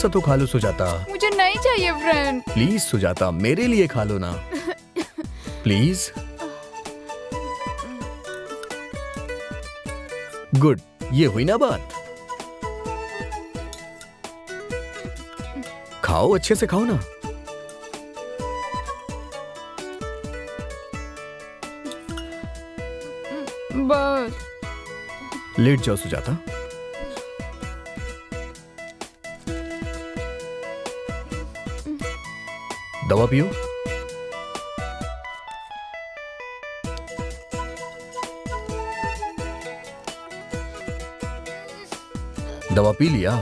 सा तो खा लो सुजाता। मुझे नहीं चाहिए फ्रेंड। प्लीज सुजाता, मेरे लिए खा लो ना प्लीज। गुड, ये हुई ना बात। खाओ, अच्छे से खाओ ना। बस लेट जाओ सुजाता। दवा पियो। दवा पी लिया?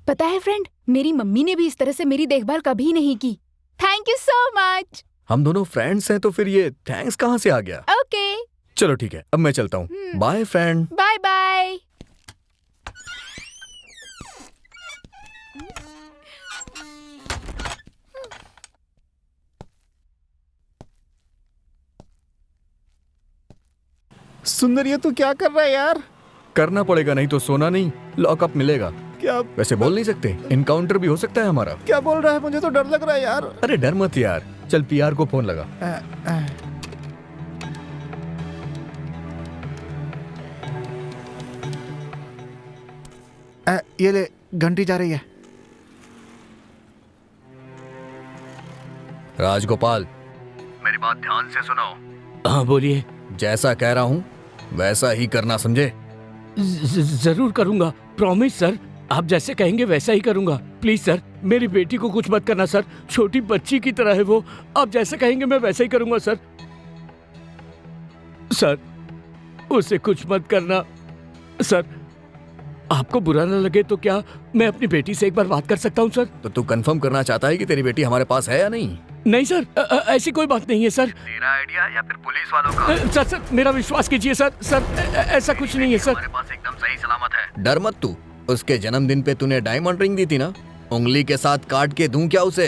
पता है फ्रेंड, मेरी मम्मी ने भी इस तरह से मेरी देखभाल कभी नहीं की। Thank you so much. हम दोनों फ्रेंड्स हैं तो फिर ये थैंक्स कहाँ से आ गया? ओके चलो ठीक है, अब मैं चलता हूँ। Bye friend. Bye bye. सुंदर, ये तू क्या कर रहा है यार? करना पड़ेगा, नहीं तो सोना नहीं, लॉकअप मिलेगा। क्या वैसे बोल नहीं सकते, इनकाउंटर भी हो सकता है हमारा। क्या बोल रहा है? मुझे तो डर लग रहा है यार। अरे डर मत यार, चल पीआर को फोन लगा। ये ले, घंटी जा रही है। राजगोपाल, मेरी बात ध्यान से सुनो। हाँ बोलिए। जैसा कह रहा हूँ वैसा ही करना, समझे? जरूर करूंगा, प्रॉमिस सर। आप जैसे कहेंगे वैसा ही करूंगा। प्लीज सर, मेरी बेटी को कुछ मत करना सर, छोटी बच्ची की तरह है वो। आप जैसे कहेंगे मैं वैसा ही करूंगा सर। सर, उसे कुछ मत करना सर। आपको बुरा ना लगे तो क्या मैं अपनी बेटी से एक बार बात कर सकता हूँ सर? तो तू कंफर्म करना चाहता है कि तेरी बेटी हमारे पास है या नहीं? नहीं सर, ऐसी कोई बात नहीं है सर। तेरा आइडिया या फिर पुलिस वालों का? सर मेरा विश्वास कीजिए सर। सर ऐसा कुछ नहीं है सर। हमारे पास एकदम सही सलामत है। डर मत तू। उसके जन्मदिन पे तूने डायमंड रिंग दी थी ना, उंगली के साथ काट के दूं क्या उसे?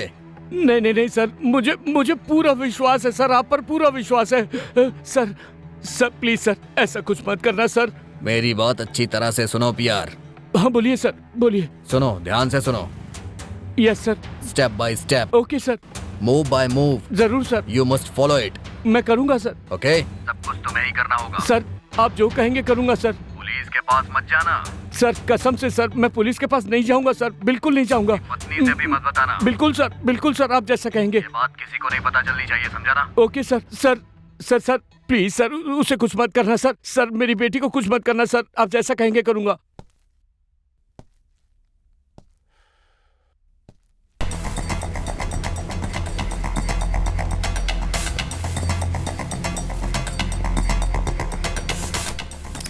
नहीं सर, मुझे पूरा विश्वास है सर, आप पर पूरा विश्वास है सर। सर प्लीज सर, ऐसा कुछ मत करना सर। मेरी बात अच्छी तरह से सुनो पीआर। हाँ बोलिए सर, बोलिए। सुनो, ध्यान से सुनो। Yes sir. Step by step, okay sir. Move by move, जरूर sir. You must follow it. मैं करूंगा सर। ओके? सब कुछ तुम्हें ही करना होगा। सर आप जो कहेंगे करूंगा सर। पुलिस के पास मत जाना। सर कसम से सर, मैं पुलिस के पास नहीं जाऊंगा सर, बिल्कुल नहीं जाऊंगा। पत्नी से भी मत बताना। बिल्कुल सर, बिल्कुल सर, आप जैसा कहेंगे। ये बात किसी को नहीं पता चलनी चाहिए, समझा ना? Okay sir. Sir please sir, उसे कुछ मत करना सर। सर मेरी बेटी को कुछ मत करना सर, आप जैसा कहेंगे करूंगा।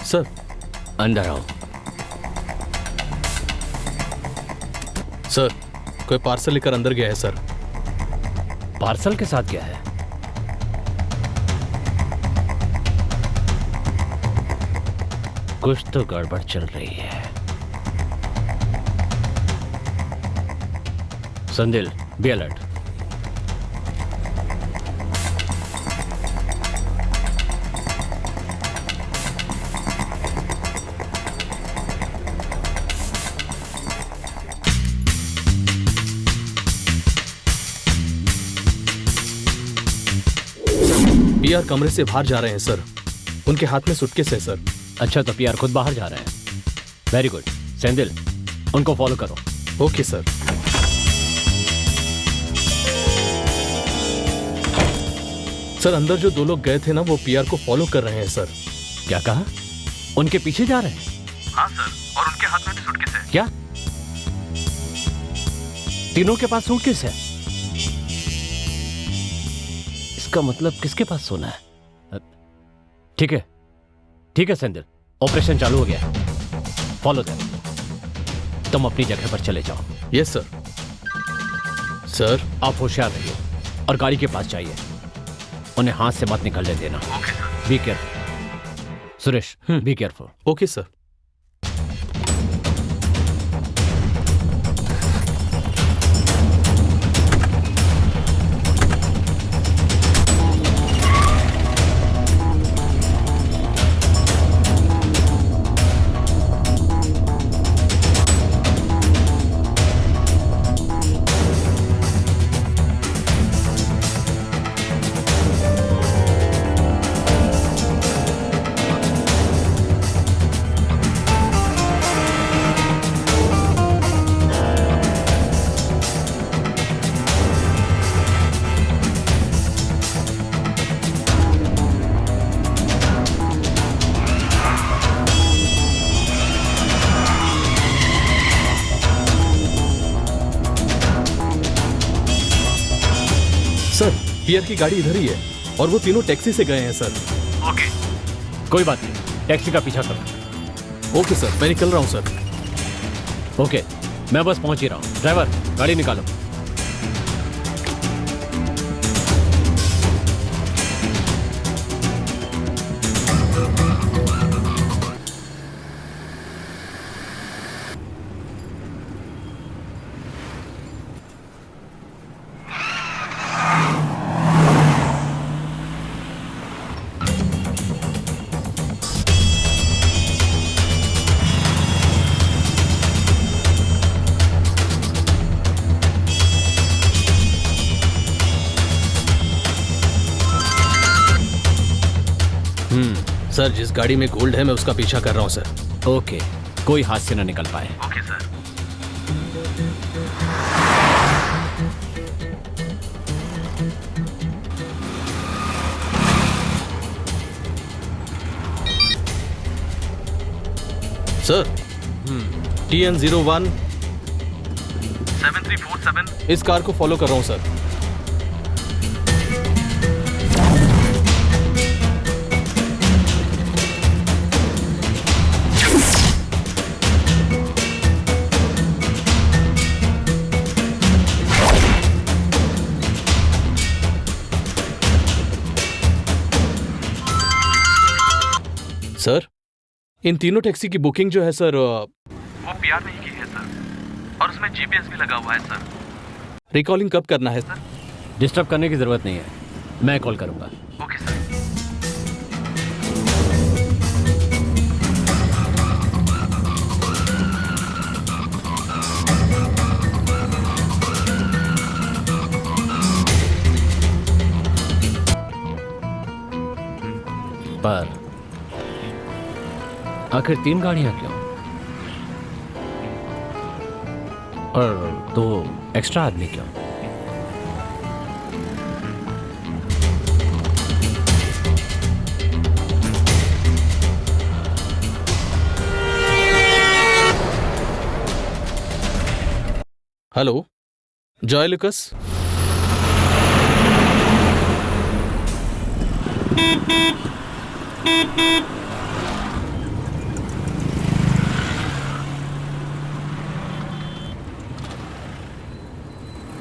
सर अंदर आओ। सर, कोई पार्सल लेकर अंदर गया है सर। पार्सल के साथ क्या है? कुछ तो गड़बड़ चल रही है। संदिल, बी अलर्ट। पीआर कमरे से बाहर जा रहे हैं सर। उनके हाथ में सूटकेस है सर। अच्छा, तो पीआर खुद बाहर जा रहे हैं। Very good. सेंदिल, उनको फॉलो करो। Okay sir. सर अंदर जो दो लोग गए थे ना, वो पीआर को फॉलो कर रहे हैं सर। क्या कहा? उनके पीछे जा रहे हैं? हाँ सर, और उनके हाथ में भी सूटकेस है। क्या तीनों के पास सूटकेस है? इसका मतलब किसके पास सोना है? ठीक है सेंदिल, ऑपरेशन चालू हो गया। Follow them. तुम अपनी जगह पर चले जाओ। Yes sir. सर आप होशियार रहिए और गाड़ी के पास जाइए। उन्हें हाथ से मत निकलने देना। Be careful. Suresh, be careful. Okay sir. Sir पियर की गाड़ी इधर ही है और वो तीनों टैक्सी से गए हैं सर। ओके, कोई बात नहीं, टैक्सी का पीछा करो। ओके सर, मैं निकल रहा हूँ सर। ओके, मैं बस पहुंच ही रहा हूँ। ड्राइवर, गाड़ी निकालो। सर जिस गाड़ी में गोल्ड है मैं उसका पीछा कर रहा हूँ सर। ओके, कोई हाथ से ना निकल पाए। Okay sir. सर TN01 7347 इस कार को फॉलो कर रहा हूँ सर। सर इन तीनों टैक्सी की बुकिंग जो है सर वो पीआर नहीं की है सर और उसमें जीपीएस भी लगा हुआ है सर। रिकॉलिंग कब करना है सर? डिस्टर्ब करने की जरूरत नहीं है, मैं कॉल करूंगा। Okay sir. पर आखिर 3 गाड़ियां क्यों और 2 एक्स्ट्रा आदमी क्यों? Hello Joy Lucas.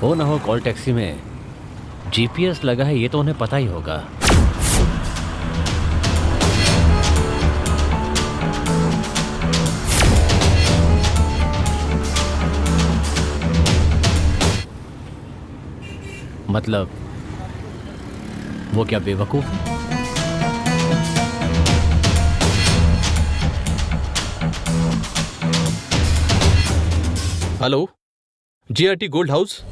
हो ना हो कॉल टैक्सी में जीपीएस लगा है, ये तो उन्हें पता ही होगा। मतलब वो क्या बेवकूफ है? Hello GRT gold house.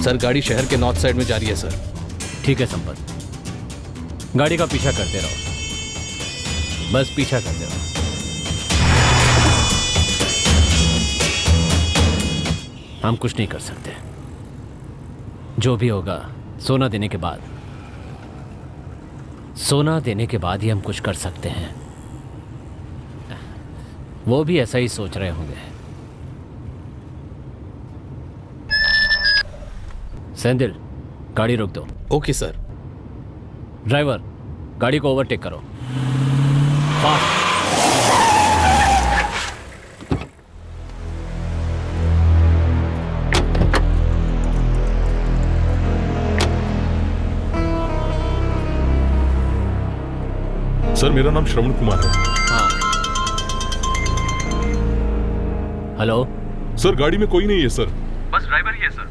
Sir गाड़ी शहर के नॉर्थ साइड में जा रही है सर। ठीक है संपत, गाड़ी का पीछा करते रहो, बस पीछा करते रहो। हम कुछ नहीं कर सकते, जो भी होगा सोना देने के बाद, सोना देने के बाद ही हम कुछ कर सकते हैं। वो भी ऐसा ही सोच रहे होंगे। सेंदिल, गाड़ी रोक दो। Okay sir. ड्राइवर, गाड़ी को ओवरटेक करो। फास्ट। सर मेरा नाम श्रवण कुमार है। हाँ। हेलो। सर गाड़ी में कोई नहीं है सर। बस ड्राइवर ही है सर।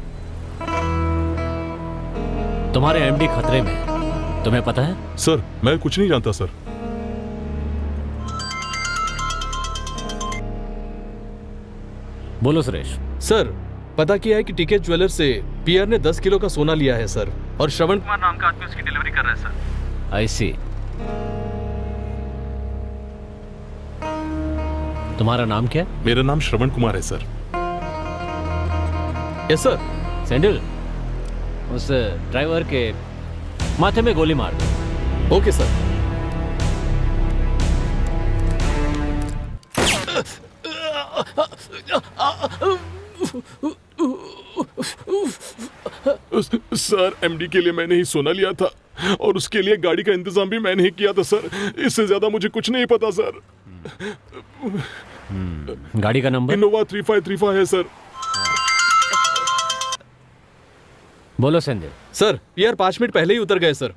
तुम्हारे एमडी खतरे में है, तुम्हें पता है? सर मैं कुछ नहीं जानता सर। बोलो सुरेश। सर पता किया है कि टीके ज्वेलर से पीआर ने 10 किलो का सोना लिया है सर, और श्रवण कुमार नाम का आदमी उसकी डिलीवरी कर रहा है सर। आई सी। तुम्हारा नाम क्या है? मेरा नाम श्रवण कुमार है सर। Yes sir. सैंडल, उस ड्राइवर के माथे में गोली मार दो। Okay sir. सर एमडी के लिए मैंने ही सोना लिया था और उसके लिए गाड़ी का इंतजाम भी मैंने ही किया था सर। इससे ज्यादा मुझे कुछ नहीं पता सर। गाड़ी का नंबर? इनोवा 3535 है सर। बोलो सैंडल। सर पीआर 5 मिनट पहले ही उतर गए सर।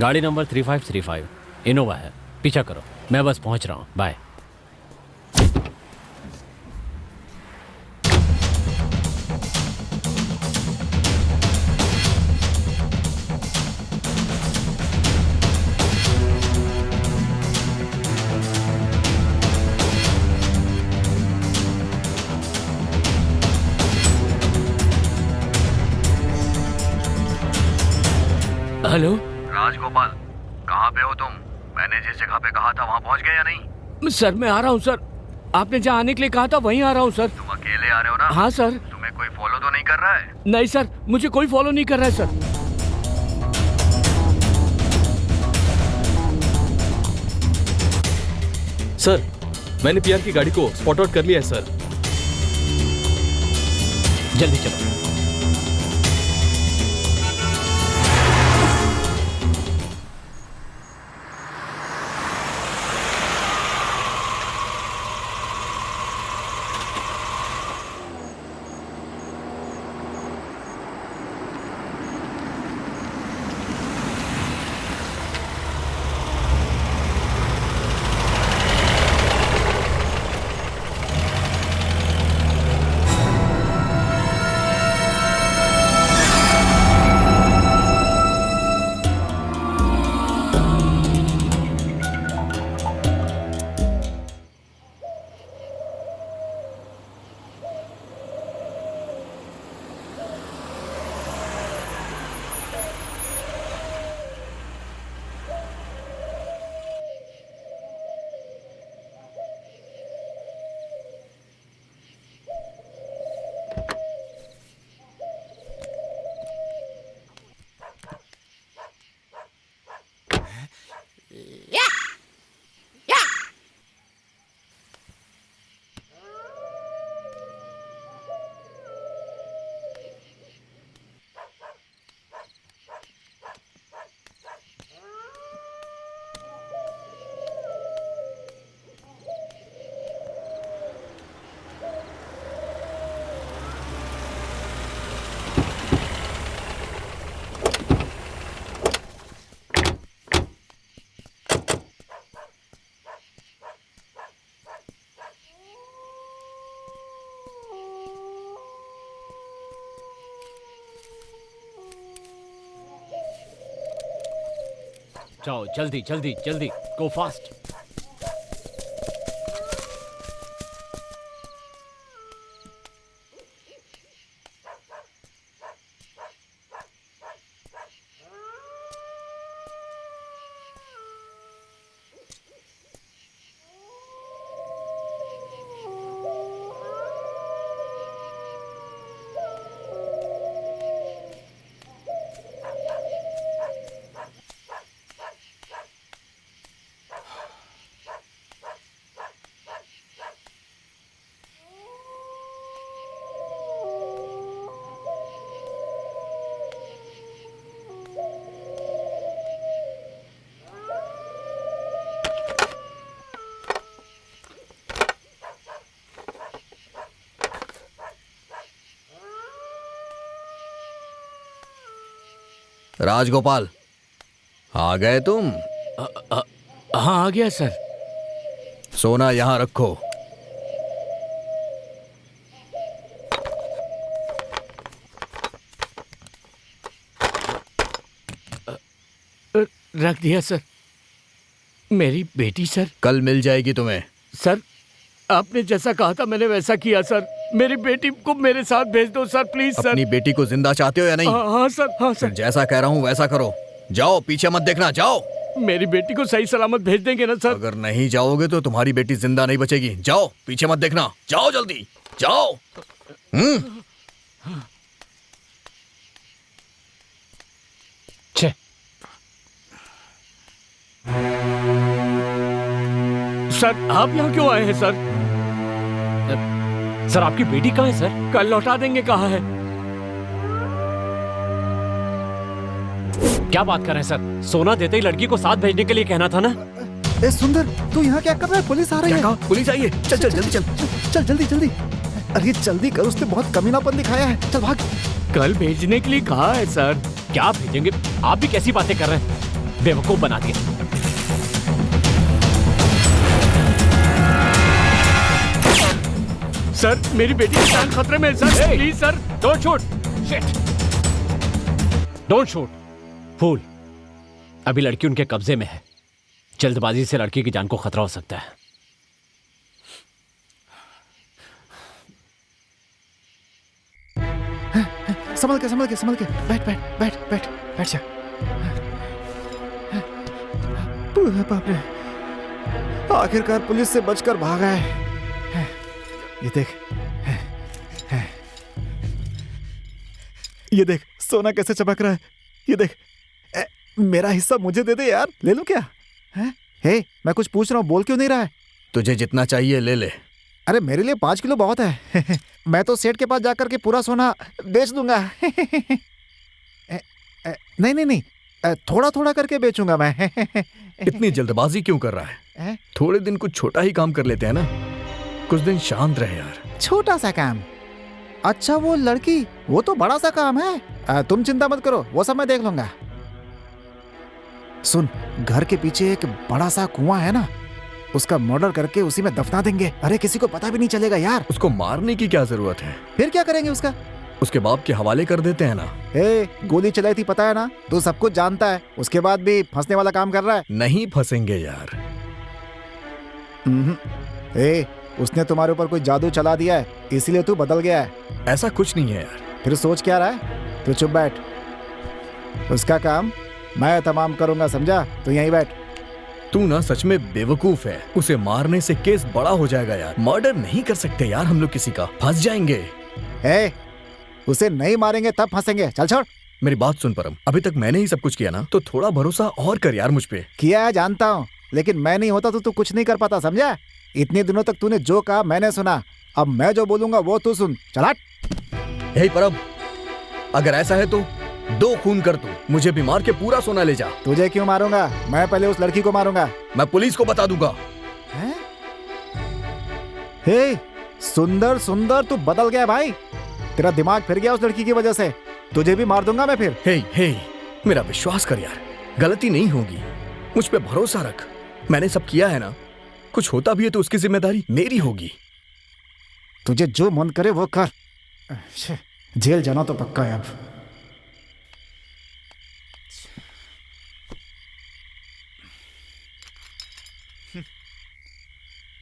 गाड़ी नंबर 3535 इनोवा है, पीछा करो, मैं बस पहुंच रहा हूं। बाय। हेलो राजगोपाल, कहाँ पे हो तुम? मैंने जिस जगह पे कहा था वहाँ पहुँच गए या नहीं? सर मैं आ रहा हूँ सर, आपने जहाँ आने के लिए कहा था वहीं आ रहा हूँ सर। तुम अकेले आ रहे हो ना? हाँ सर। तुम्हें कोई फॉलो तो नहीं कर रहा है? नहीं सर, मुझे कोई फॉलो नहीं कर रहा है सर। सर मैंने पीआर की गाड़ी को स्पॉट आउट कर लिया है सर। जल्दी चलो। जाओ जल्दी जल्दी जल्दी, गो फास्ट। राजगोपाल, आ गए तुम? हाँ आ गया सर। सोना यहाँ रखो। रख दिया सर। मेरी बेटी सर। कल मिल जाएगी तुम्हें। सर आपने जैसा कहा था मैंने वैसा किया सर। मेरी बेटी को मेरे साथ भेज दो सर, प्लीज सर। अपनी बेटी को जिंदा चाहते हो या नहीं? हाँ सर, हाँ सर। जैसा कह रहा हूँ वैसा करो। जाओ, पीछे मत देखना, जाओ। मेरी बेटी को सही सलामत भेज देंगे ना सर? अगर नहीं जाओगे तो तुम्हारी बेटी जिंदा नहीं बचेगी। जाओ, पीछे मत देखना, जाओ जल्दी, जाओ। छे, सर आप यहाँ क्यों आए हैं सर? सर आपकी बेटी कहाँ है सर? कल लौटा देंगे कहा है? क्या बात कर रहे हैं सर? सोना देते ही लड़की को साथ भेजने के लिए कहना था ना? ए सुंदर, तू यहाँ क्या कर रहा है? पुलिस आ रही है। पुलिस आई है। चल चल जल्दी चल। चल जल्दी जल्दी। अरे जल्दी कर, उसने बहुत कमीनापन दिखाया है। चल भाग। कल भेजने के लिए कहा है सर। क्या भेजेंगे? आप भी कैसी बातें कर रहे हैं? बेवकूफ बना दिया। सर मेरी बेटी की जान खतरे में है sir. Please sir. Don't shoot. Shit. Don't shoot. Fool. अभी लड़की उनके कब्जे में है। जल्दबाजी से लड़की की जान को खतरा हो सकता है। संभल के संभल के संभल के। बैठ बैठ बैठ बैठ बैठ जा। बाप रे, आखिरकार पुलिस से बचकर भागा है। ये देख, ये देख सोना कैसे चमक रहा है। ये देख, मेरा हिस्सा मुझे दे दे यार। ले लूं क्या? हे, मैं कुछ पूछ रहा हूँ, बोल क्यों नहीं रहा है? तुझे जितना चाहिए ले ले। अरे मेरे लिए 5 किलो बहुत है। मैं तो सेठ के पास जाकर के पूरा सोना बेच दूंगा। नहीं नहीं नहीं, थोड़ा थोड़ा करके बेचूंगा मैं। इतनी जल्दबाजी क्यों कर रहा है? थोड़े दिन कुछ छोटा ही काम कर लेते हैं ना। कुछ दिन शांत रहे यार। छोटा सा काम? अच्छा वो लड़की, वो तो बड़ा सा काम है। तुम चिंता मत करो, वो सब मैं देख लूंगा। सुन, घर के पीछे एक बड़ा सा कुआं है ना, उसका मर्डर करके उसी में दफना देंगे। अरे किसी को पता भी नहीं चलेगा यार। उसको मारने की क्या जरूरत है? फिर क्या करेंगे उसका? उसके बाप के हवाले कर देते हैं ना। गोली चलाई थी पता है ना, तू सब कुछ जानता है, उसके बाद भी फंसने वाला काम कर रहा है। नहीं फंसेंगे यार। उसने तुम्हारे ऊपर कोई जादू चला दिया है, इसीलिए तू बदल गया है। ऐसा कुछ नहीं है यार। फिर सोच क्या रहा है? तू चुप बैठ, उसका काम मैं तमाम करूंगा, समझा? तू यहीं बैठ। तू ना सच में बेवकूफ है। उसे मारने से केस बड़ा हो जाएगा यार। मर्डर नहीं कर सकते यार हम लोग किसी का, फंस जाएंगे। उसे नहीं मारेंगे तब फंसेंगे। चल छोड़। मेरी बात सुन परम, अभी तक मैंने ही सब कुछ किया ना, तो थोड़ा भरोसा और कर यार मुझ पे। किया है जानता हूँ, लेकिन मैं नहीं होता तो तू कुछ नहीं कर पाता, समझा? इतने दिनों तक तूने जो कहा मैंने सुना, अब मैं जो बोलूंगा वो तू सुन। चल हट। हे परम, अगर ऐसा है तो 2 खून कर तू, मुझे भी मार के पूरा सोना ले जा। तुझे क्यों मारूंगा? मैं पहले उस लड़की को मारूंगा। मैं पुलिस को बता दूंगा। हे सुंदर सुंदर, तू बदल गया भाई। तेरा दिमाग फिर गया उस लड़की की वजह से। तुझे भी मार दूंगा मैं फिर। हे मेरा विश्वास कर यार, गलती नहीं होगी, मुझ पे भरोसा रख। मैंने सब किया है ना, कुछ होता भी है तो उसकी जिम्मेदारी मेरी होगी। तुझे जो मन करे वो कर। जेल जाना तो पक्का है अब।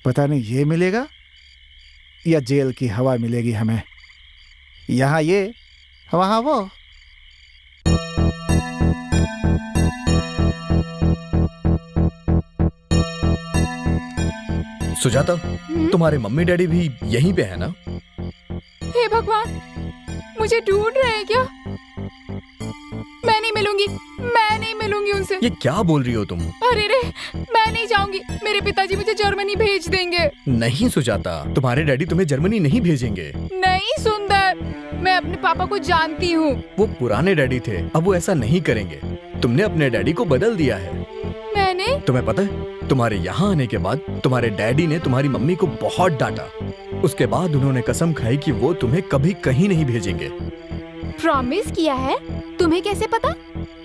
पता नहीं ये मिलेगा या जेल की हवा मिलेगी हमें। यहाँ ये, वहाँ वो। सुजाता, तुम्हारे मम्मी डैडी भी यहीं पे है ना? हे भगवान, मुझे ढूंढ रहे हैं क्या? मैं नहीं मिलूंगी उनसे। ये क्या बोल रही हो तुम? अरे रे, मैं नहीं जाऊंगी। मेरे पिताजी मुझे जर्मनी भेज देंगे। नहीं सुजाता, तुम्हारे डैडी तुम्हें जर्मनी नहीं भेजेंगे। नहीं सुंदर, मैं अपने पापा को जानती हूँ। वो पुराने डैडी थे, अब वो ऐसा नहीं करेंगे। तुमने अपने डैडी को बदल दिया है। मैंने? तुम्हें पता है, तुम्हारे यहाँ आने के बाद तुम्हारे डैडी ने तुम्हारी मम्मी को बहुत डांटा। उसके बाद उन्होंने कसम खाई कि वो तुम्हें कभी कहीं नहीं भेजेंगे। प्रॉमिस किया है? तुम्हें कैसे पता?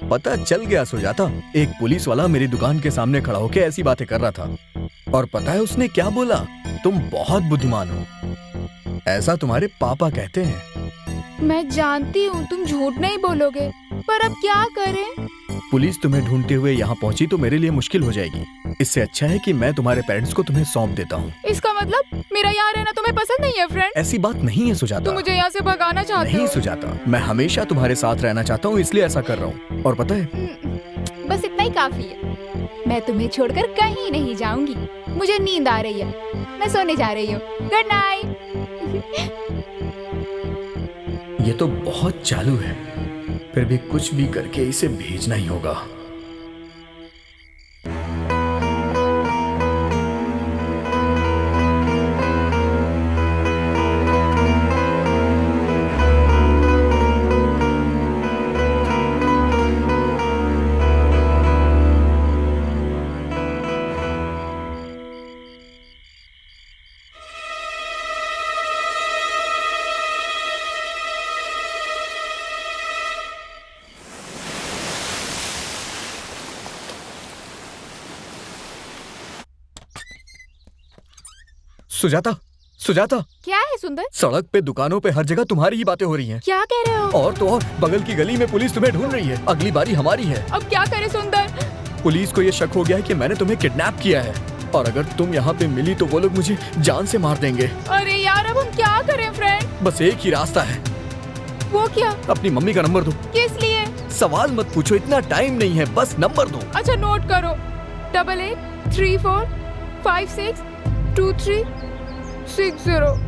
पता चल गया सुजाता। एक पुलिस वाला मेरी दुकान के सामने खड़ा होकर ऐसी बातें कर रहा था, और पता है उसने क्या बोला? तुम बहुत बुद्धिमान हो, ऐसा तुम्हारे पापा कहते हैं। मैं जानती हूँ तुम झूठ नहीं बोलोगे, पर अब क्या करें? पुलिस तुम्हें ढूंढते हुए यहाँ पहुंची तो मेरे लिए मुश्किल हो जाएगी। इससे अच्छा है कि मैं तुम्हारे पेरेंट्स को तुम्हें सौंप देता हूँ। इसका मतलब मेरा यहाँ रहना तुम्हें पसंद नहीं है फ्रेंड? ऐसी बात नहीं है सुजाता। तुम मुझे यहाँ से भगाना चाहते नहीं हो? सुजाता, मैं हमेशा तुम्हारे साथ रहना चाहता हूँ, इसलिए ऐसा कर रहा हूँ। और पता है, बस इतना ही काफी है। मैं तुम्हें छोड़कर कहीं नहीं जाऊंगी। मुझे नींद आ रही है, मैं सोने जा रही हूँ। Good night. ये तो बहुत चालू है, फिर भी कुछ भी करके इसे भेजना ही होगा। सुजाता, सुजाता, क्या है सुंदर? सड़क पे, दुकानों पे, हर जगह तुम्हारी ही बातें हो रही हैं। क्या कह रहे हो? और तो और बगल की गली में पुलिस तुम्हें ढूंढ रही है। अगली बारी हमारी है। अब क्या करें सुंदर? पुलिस को ये शक हो गया है कि मैंने तुम्हें किडनैप किया है, और अगर तुम यहाँ पे मिली तो वो लोग मुझे जान से मार देंगे। अरे यार, अब हम क्या करें फ्रेंड? बस एक ही रास्ता है। वो क्या? अपनी मम्मी का नंबर दो। किस लिए? सवाल मत पूछो, इतना टाइम नहीं है, बस नंबर दो। अच्छा नोट करो, 8834562360।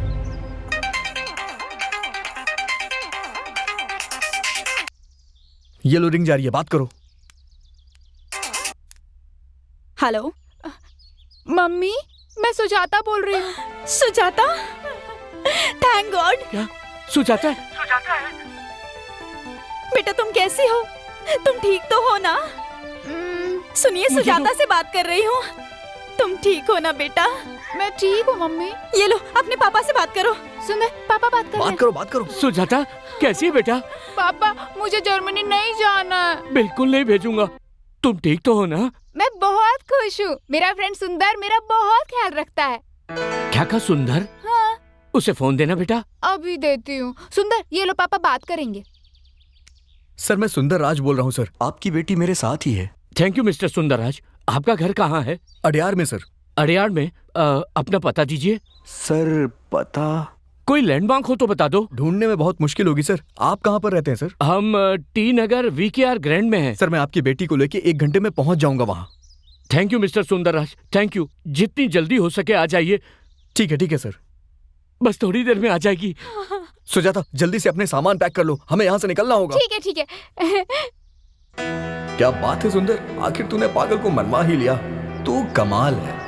ये लो, रिंग जा रही है, बात करो। हेलो मम्मी, मैं सुजाता बोल रही हूँ। Sujata, thank God. क्या सुजाता है? बेटा तुम कैसी हो? तुम ठीक तो हो ना? सुनिए, मुझे सुजाता से बात कर रही हूँ। तुम ठीक हो ना बेटा? मैं ठीक हूँ मम्मी। ये लो, अपने पापा से बात करो। सुंदर, पापा बात कर रहे बात हैं। करो, बात करो। सुजाता कैसी है बेटा? पापा, मुझे जर्मनी नहीं जाना है। बिल्कुल नहीं भेजूंगा। तुम ठीक तो हो ना? मैं बहुत खुश हूँ। मेरा फ्रेंड सुंदर मेरा बहुत ख्याल रखता है। क्या कहा सुंदर? हाँ, उसे फोन देना बेटा। अभी देती हूँ। सुंदर, ये लो, पापा बात करेंगे। सर, मैं सुंदर राज बोल रहा हूँ सर। आपकी बेटी मेरे साथ ही है। Thank you mister Sundarraj. आपका घर कहाँ है? अडयार में सर। अड़ियाड़ में? अपना पता दीजिए। सर पता कोई लैंडमार्क हो तो बता दो। ढूंढने में बहुत मुश्किल होगी सर। आप कहाँ पर रहते हैं सर? हम टी नगर VKR ग्रैंड में हैं। सर, मैं आपकी बेटी को लेके 1 घंटे में पहुंच जाऊंगा वहाँ। Thank you mister Sundarraj, thank you. जितनी जल्दी हो सके आ जाइए। ठीक है सर। बस थोड़ी देर में आ जाएगी। सुजाता, जल्दी से अपने सामान पैक कर लो, हमें यहाँ से निकलना होगा। ठीक है। क्या बात है सुंदर, आखिर तूने पागल को मनवा ही लिया। तू कमाल है।